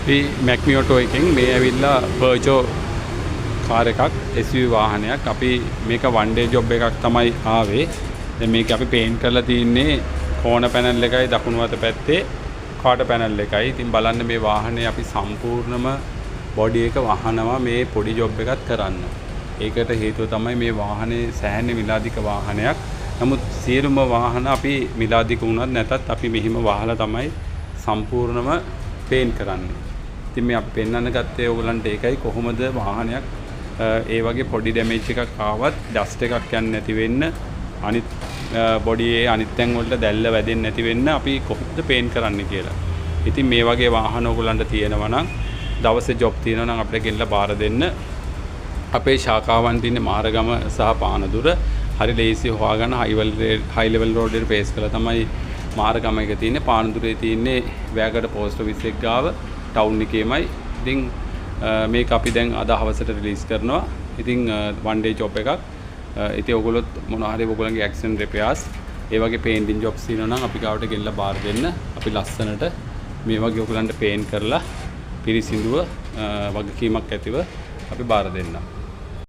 අපි මැක්මි ඔටෝ එකෙන් මේ ඇවිල්ලා පර්ජෝ කාර් එකක් SUV වාහනයක්. අපි මේක වන් ඩේ ජොබ් එකක් තමයි ආවේ. දැන් මේක අපි පේන්ට් කරලා තින්නේ කෝණ පැනල් එකයි දකුණු අත පැත්තේ කාටර් පැනල් එකයි. ඉතින් බලන්න මේ වාහනේ අපි සම්පූර්ණම බොඩි එක වහනවා මේ පොඩි ජොබ් එකත් කරන්න. ඒකට හේතුව තමයි මේ වාහනේ සෑහෙන මිලාදික වාහනයක්. නමුත් සියලුම වාහන අපි මිලාදික වුණත් නැතත් අපි මෙහිම වහලා තමයි සම්පූර්ණම පේන්ට් කරන්නේ. ඉතින් මේ අපි පෙන්වන්න ගත්තේ ඕගලන්ට ඒකයි කොහොමද වාහනයක් ඒ වගේ පොඩි ඩැමේජ් එකක් ආවත් ඩස්ට් එකක් යන්නේ නැති වෙන්න අනිත් බොඩියේ අනිත් තැන් වලට දැල්ල වැදෙන්නේ නැති වෙන්න අපි කොහොමද පේන්ට් කරන්නේ කියලා. ඉතින් මේ වගේ වාහන ඕගලන්ට තියෙනවා නම් දවසේ ජොබ් තියෙනවා නම් අපිට ගෙනලා බාර දෙන්න. අපේ ශාඛාවන් තියෙන්නේ මාරගම සහ පානදුර. හරි ලේසි හොයාගන්න හයි ලෙවල් රෝඩ් එකට පේස් කරලා තමයි මාරගම එක තියෙන්නේ. පානදුරේ තියෙන්නේ වැයකට පෝස්ට් ඔෆිස් එක ගාව ටවුන් එකේමයි. ඉතින් මේක අපි දැන් අද හවසට රිලීස් කරනවා. ඉතින් වන් ඩේ ජොබ් එකක්. ඉතින් ඔයගොල්ලොත් මොනවා හරි ඔයගොල්ලන්ගේ ඇක්සිඩන්ට් රිපෙයාර්ස් ඒ වගේ පේන්ටින් ජොබ්ස් තියෙනවා නම් අපි ගාවට ගෙනලා බාර දෙන්න. අපි ලස්සනට මේ වගේ ඔයගොල්ලන්ට පේන්ට් කරලා පිරිසිදුව වගකීමක් ඇතිව අපි බාර දෙන්නම්.